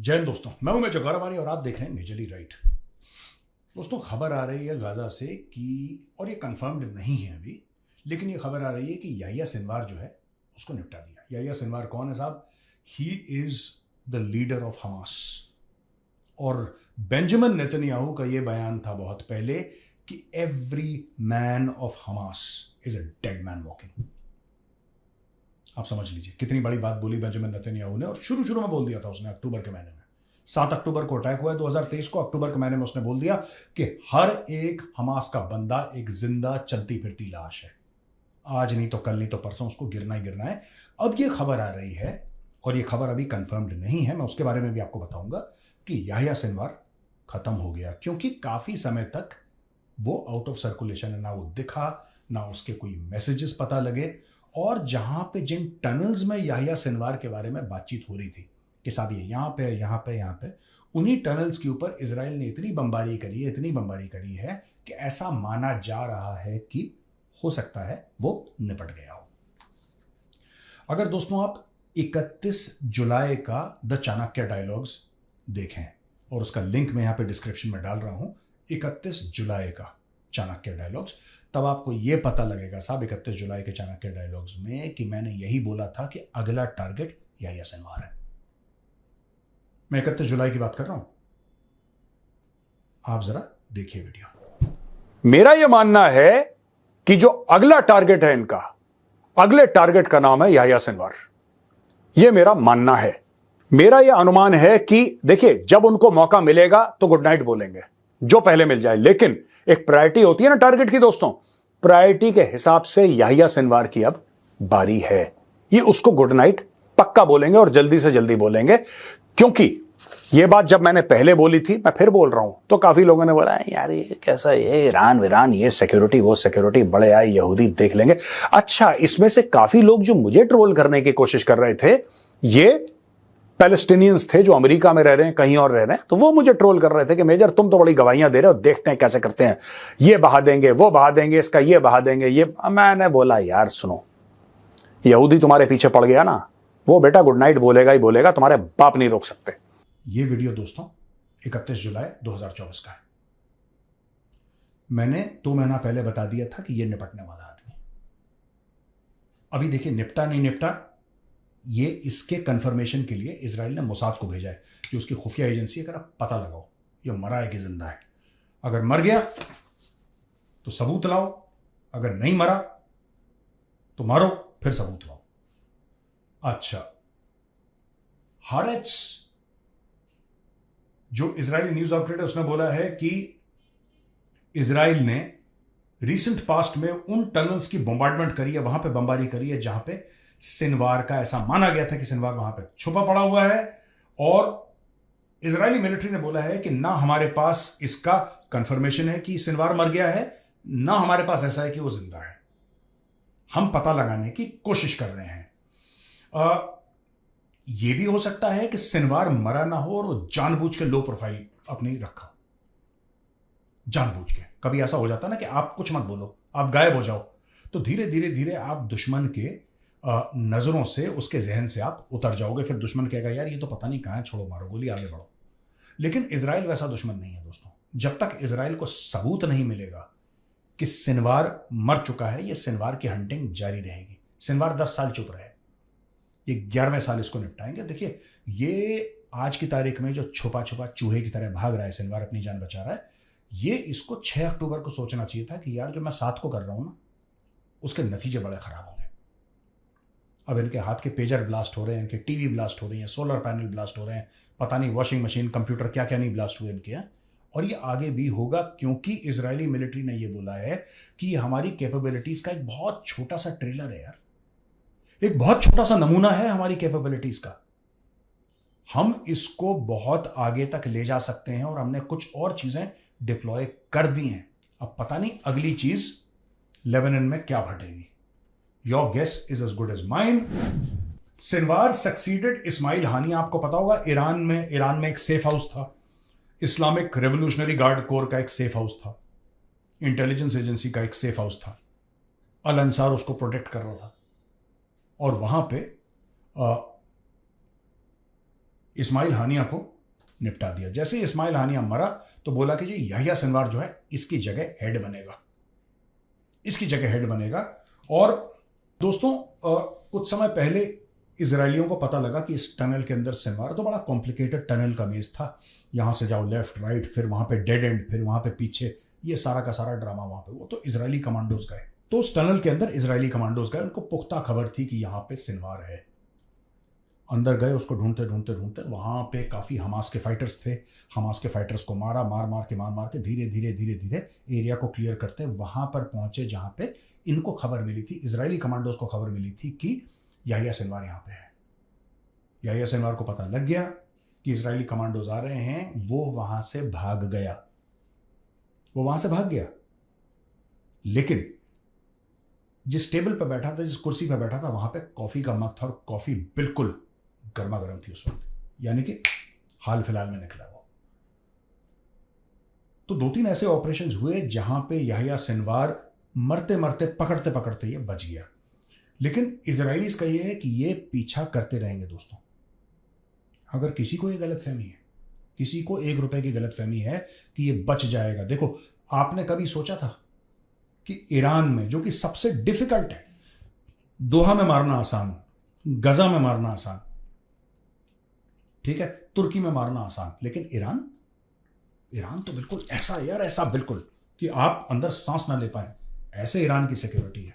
जय हिंद दोस्तों, मैं हूं मेजर गौरवानी और आप देख रहे हैं मेजरली राइट। दोस्तों, खबर आ रही है गाजा से कि, और ये कंफर्म्ड नहीं है अभी, लेकिन ये खबर आ रही है कि याह्या सिनवार जो है उसको निपटा दिया। याह्या सिनवार कौन है साहब? He is the leader of Hamas. और बेंजामिन नेतन्याहू का ये बयान था बहुत पहले कि every man of Hamas is a dead man walking. आप समझ लीजिए कितनी बड़ी बात बोली बेंजामिन नेतन्याहू ने, और शुरू में बोल दिया था उसने अक्टूबर के महीने में। 7 अक्टूबर को अटैक हुआ है 2023 को, अक्टूबर के महीने में उसने बोल दिया कि हर एक हमास का बंदा एक जिंदा चलती फिरती लाश है। आज नहीं तो कल नहीं तो परसों उसको गिरना ही गिरना है। अब ये खबर आ रही है, और ये खबर अभी कंफर्म्ड नहीं है, मैं उसके बारे में भी आपको बताऊंगा कि याह्या सिनवार खत्म हो गया, क्योंकि काफी समय तक वो आउट ऑफ सर्कुलेशन है। ना वो दिखा, ना उसके कोई मैसेजेस पता लगे। और जहां पे जिन टनल्स में याह्या सिनवार के बारे में बातचीत हो रही थी कि साहब ये यहाँ पे, उन्हीं टनल्स के ऊपर इजराइल ने इतनी बमबारी करी है कि ऐसा माना जा रहा है कि हो सकता है वो निपट गया हो। अगर दोस्तों आप 31 जुलाई का द चाणक्य डायलॉग्स देखें, और उसका लिंक मैं यहाँ पे डिस्क्रिप्शन में डाल रहा हूँ, 31 जुलाई का चाणक्य डायलॉग्स, तब आपको यह पता लगेगा साहब 31 जुलाई के चाणक्य डायलॉग्स में कि मैंने यही बोला था कि अगला टारगेट याह्या सिनवार है। मैं 31 जुलाई की बात कर रहा हूं, आप जरा देखिए वीडियो। मेरा यह मानना है कि जो अगला टारगेट है इनका, अगले टारगेट का नाम है याह्या सिनवार। यह मेरा मानना है, मेरा यह अनुमान है कि देखिए, जब उनको मौका मिलेगा तो गुड नाइट बोलेंगे, जो पहले मिल जाए। लेकिन एक प्रायोरिटी होती है ना टारगेट की दोस्तों, प्रायोरिटी के हिसाब से याह्या सिनवार की अब बारी है। ये उसको गुड नाइट पक्का बोलेंगे और जल्दी से जल्दी बोलेंगे। क्योंकि यह बात जब मैंने पहले बोली थी, मैं फिर बोल रहा हूं, तो काफी लोगों ने बोला यार ये कैसा, ये ईरान वीरान, ये सिक्योरिटी वो सिक्योरिटी, बड़े आए यहूदी देख लेंगे। अच्छा, इसमें से काफी लोग जो मुझे ट्रोल करने की कोशिश कर रहे थे, ये पैलेस्टीनियंस थे जो अमेरिका में रह रहे हैं, कहीं और रह रहे हैं, तो वो मुझे ट्रोल कर रहे थे कि मेजर तुम तो बड़ी गवाहियां दे रहे हो, देखते हैं कैसे करते हैं, ये बहा देंगे, वो बहा देंगे, इसका ये बहा देंगे, ये। मैंने बोला यार सुनो, यहूदी तुम्हारे पीछे पड़ गया ना, वो बेटा गुड नाइट बोलेगा ही बोलेगा, तुम्हारे बाप नहीं रोक सकते। ये वीडियो दोस्तों 31 जुलाई 2024 का है। मैंने 2 महीना पहले बता दिया था कि ये निपटने वाला आदमी। अभी देखिए निपटा नहीं निपटा, ये इसके कंफर्मेशन के लिए इजराइल ने मोसाद को भेजा है, जो उसकी खुफिया एजेंसी है। अगर आप पता लगाओ ये मरा है कि जिंदा है। अगर मर गया तो सबूत लाओ, अगर नहीं मरा तो मारो, फिर सबूत लाओ। अच्छा, हारेट्स जो इजरायली न्यूज आउटलेट है, उसने बोला है कि इजराइल ने रिसेंट पास्ट में उन टनल्स की बम्बार्डमेंट करी है, वहां पे बमबारी करी है जहां पे सिनवार का, ऐसा माना गया था कि सिनवार वहां पे छुपा पड़ा हुआ है। और इजरायली मिलिट्री ने बोला है कि ना हमारे पास इसका कंफर्मेशन है कि सिनवार मर गया है, ना हमारे पास ऐसा है कि वो जिंदा है। हम पता लगाने की कोशिश कर रहे हैं। यह भी हो सकता है कि सिनवार मरा ना हो और वो जानबूझ के लो प्रोफाइल अपनी रखा, जानबूझ के। कभी ऐसा हो जाता ना कि आप कुछ मत बोलो, आप गायब हो जाओ, तो धीरे धीरे आप दुश्मन के नजरों से, उसके जहन से आप उतर जाओगे। फिर दुश्मन कहेगा यार ये तो पता नहीं कहां है, छोड़ो मारो गोली, आगे बढ़ो। लेकिन इजराइल वैसा दुश्मन नहीं है दोस्तों। जब तक इजराइल को सबूत नहीं मिलेगा कि सिनवार मर चुका है, ये सिनवार की हंटिंग जारी रहेगी। सिनवार 10 साल चुप रहे, ये 11वें साल इसको निपटाएंगे। देखिए, ये आज की तारीख में जो छुपा छुपा चूहे की तरह भाग रहा है सिनवार, अपनी जान बचा रहा है, ये इसको 6 अक्टूबर को सोचना चाहिए था कि यार जो मैं 7 को कर रहा हूं ना, उसके नतीजे बड़े खराब होंगे। अब इनके हाथ के पेजर ब्लास्ट हो रहे हैं, इनके टीवी ब्लास्ट हो रही हैं, सोलर पैनल ब्लास्ट हो रहे हैं, पता नहीं वॉशिंग मशीन, कंप्यूटर, क्या क्या नहीं ब्लास्ट हुए इनके हैं। और ये आगे भी होगा, क्योंकि इजरायली मिलिट्री ने ये बोला है कि हमारी कैपेबिलिटीज का एक बहुत छोटा सा ट्रेलर है यार, एक बहुत छोटा सा नमूना है हमारी कैपेबिलिटीज का। हम इसको बहुत आगे तक ले जा सकते हैं, और हमने कुछ और चीजें डिप्लॉय कर दी हैं। अब पता नहीं अगली चीज लेबनान में क्या घटेगी। Your guess is as good as mine. Sinwar succeeded Ismail Haniyeh, आपको पता होगा ईरान में एक सेफ हाउस था, इस्लामिक रेवोल्यूशनरी गार्ड कोर का एक सेफ हाउस था, इंटेलिजेंस एजेंसी का एक सेफ हाउस था, अल अंसार उसको प्रोटेक्ट कर रहा था। और वहां पे इस्माइल हानिया को निपटा दिया। जैसे ही इस्माइल हानिया मरा तो बोला कि जी याहिया सिनवार जो है इसकी जगह हेड बनेगा, इसकी जगह हेड बनेगा। और दोस्तों कुछ समय पहले इजरायलियों को पता लगा कि इस टनल के अंदर सिनवार, तो बड़ा कॉम्प्लिकेटेड टनल का मेज था, यहां से जाओ लेफ्ट राइट, फिर वहां पे डेड एंड, फिर वहां पे पीछे, ये सारा का सारा ड्रामा वहां पे। वो तो इजरायली कमांडोज गए, तो उस टनल के अंदर इजरायली कमांडोज गए, उनको पुख्ता खबर थी कि यहां पे सिनवार है। अंदर गए, उसको ढूंढते ढूंढते ढूंढते, वहां पे काफी हमास के फाइटर्स थे, हमास के फाइटर्स को मार मार के धीरे धीरे धीरे धीरे एरिया को क्लियर करते वहां पर पहुंचे जहां पे इनको खबर मिली थी, इजरायली कमांडोज को खबर मिली थी कि याहिया सिनवार यहां पे है। याहिया सिनवार को पता लग गया कि इजरायली कमांडोज आ रहे हैं, वो वहां से भाग गया, वो वहां से भाग गया। लेकिन जिस टेबल पर बैठा था, जिस कुर्सी पर बैठा था, वहां पे कॉफी का मग था, और कॉफी बिल्कुल गर्मा गर्म थी उस वक्त, यानी कि हाल फिलहाल में निकला वो। तो 2-3 ऐसे ऑपरेशंस हुए जहां पे याहिया सिनवार मरते मरते पकड़ते पकड़ते ये बच गया। लेकिन इजरायलीज का ये है कि ये पीछा करते रहेंगे दोस्तों। अगर किसी को ये गलतफहमी है, किसी को 1 रुपए की गलतफहमी है कि ये बच जाएगा, देखो आपने कभी सोचा था कि ईरान में, जो कि सबसे डिफिकल्ट है, दोहा में मारना आसान, गजा में मारना आसान, ठीक है, तुर्की में मारना आसान, लेकिन ईरान तो बिल्कुल ऐसा यार, ऐसा बिल्कुल कि आप अंदर सांस ना ले पाए, ऐसे ईरान की सिक्योरिटी है।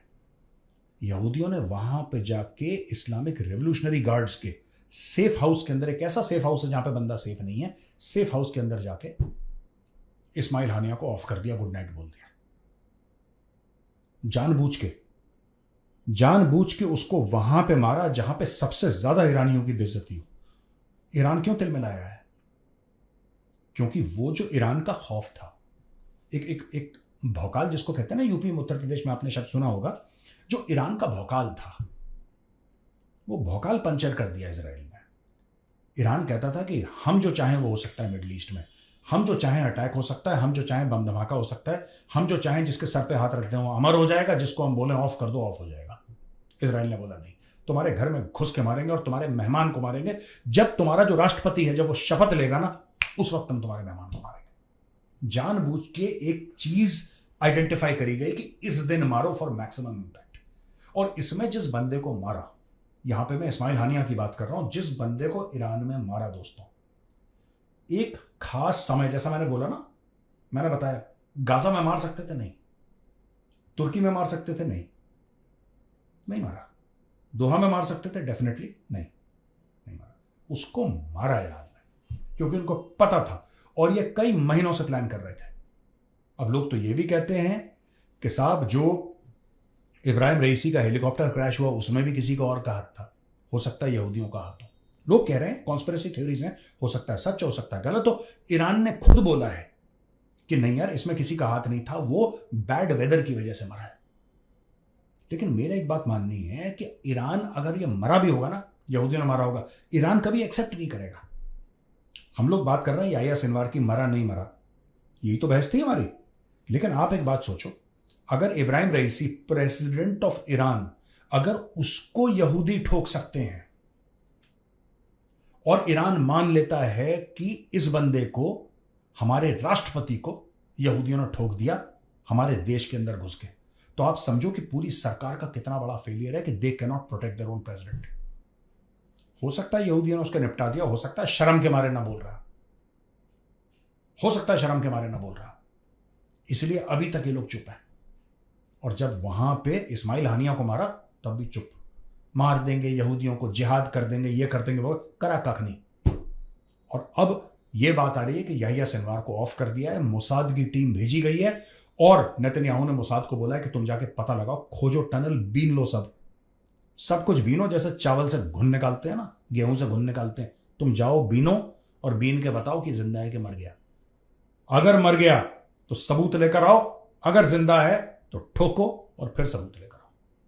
यहूदियों ने वहां पे जाके इस्लामिक रेवोल्यूशनरी गार्ड्स के सेफ हाउस के अंदर, एक ऐसा सेफ हाउस है जहां पे बंदा सेफ नहीं है, सेफ हाउस के अंदर जाके इस्माइल हानिया को ऑफ कर दिया, गुड नाइट बोल दिया, जानबूझ के उसको वहां पे मारा जहां पे सबसे ज्यादा ईरानियों की बेइज्जती हो। ईरान क्यों तिलमिलाया है? क्योंकि वो जो ईरान का खौफ था, एक भौकाल जिसको कहते हैं ना, यूपी में, उत्तर प्रदेश में आपने शब्द सुना होगा, जो ईरान का भौकाल था, वो भौकाल पंचर कर दिया इजराइल ने। ईरान कहता था कि हम जो चाहें वो हो सकता है मिडिल ईस्ट में, हम जो चाहें अटैक हो सकता है, हम जो चाहें बम धमाका हो सकता है, हम जो चाहें जिसके सर पे हाथ रख दें वो अमर हो जाएगा, जिसको हम बोलें ऑफ कर दो ऑफ हो जाएगा। इजराइल ने बोला नहीं, तुम्हारे घर में घुस के मारेंगे और तुम्हारे मेहमान को मारेंगे। जब तुम्हारा जो राष्ट्रपति है, जब वो शपथ लेगा ना, उस वक्त हम तुम्हारे मेहमान को मारेंगे। जानबूझ के एक चीज आइडेंटिफाई करी गई कि इस दिन मारो फॉर मैक्सिमम इंपैक्ट। और इसमें जिस बंदे को मारा, यहां पे मैं इस्माइल हानिया की बात कर रहा हूं, जिस बंदे को ईरान में मारा दोस्तों, एक खास समय, जैसा मैंने बोला ना, मैंने बताया गाजा में मार सकते थे, नहीं, तुर्की में मार सकते थे, नहीं मारा, दोहा में मार सकते थे, डेफिनेटली नहीं मारा, उसको मारा ईरान में, क्योंकि उनको पता था और ये कई महीनों से प्लान कर रहे थे। अब लोग तो ये भी कहते हैं कि साहब जो इब्राहिम रईसी का हेलीकॉप्टर क्रैश हुआ उसमें भी किसी का और का हाथ था, हो सकता है यहूदियों का हाथ हो। लोग कह रहे हैं, कॉन्स्पिरेसी थ्योरीज हैं, हो सकता है सच, हो सकता है गलत हो। ईरान ने खुद बोला है कि नहीं यार, इसमें किसी का हाथ नहीं था, वो बैड वेदर की वजह से मरा है। लेकिन मेरा एक बात माननी है कि ईरान अगर ये मरा भी होगा ना, यहूदियों ने मारा होगा, ईरान कभी एक्सेप्ट नहीं करेगा। हम लोग बात कर रहे हैं याहिया सिनवार की, मरा नहीं मरा, यही तो बहस थी हमारी। लेकिन आप एक बात सोचो, अगर इब्राहिम रईसी प्रेसिडेंट ऑफ ईरान, अगर उसको यहूदी ठोक सकते हैं और ईरान मान लेता है कि इस बंदे को, हमारे राष्ट्रपति को यहूदियों ने ठोक दिया हमारे देश के अंदर घुस के, तो आप समझो कि पूरी सरकार का कितना बड़ा फेलियर है कि they can not protect their own president. हो सकता है यहूदियों ने उसको निपटा दिया, हो सकता है शर्म के मारे ना बोल रहा, हो सकता है शर्म के मारे ना बोल रहा, इसलिए अभी तक ये लोग चुप हैं। और जब वहां पे इस्माइल हानिया को मारा तब भी चुप, मार देंगे यहूदियों को, जिहाद कर देंगे, ये कर देंगे, वो करा कख नहीं। और अब ये बात आ रही है कि याहिया सिनवार को ऑफ कर दिया है, मोसाद की टीम भेजी गई है, और नेतन्याहू ने मोसाद को बोला है कि तुम जाके पता लगाओ, खोजो टनल, बीन लो, सब कुछ बीनो, जैसे चावल से घुन निकालते हैं ना, गेहूं से घुन निकालते हैं, तुम जाओ बीनो और बीन के बताओ कि जिंदा है कि मर गया। अगर मर गया तो सबूत लेकर आओ, अगर जिंदा है तो ठोको और फिर सबूत लेकर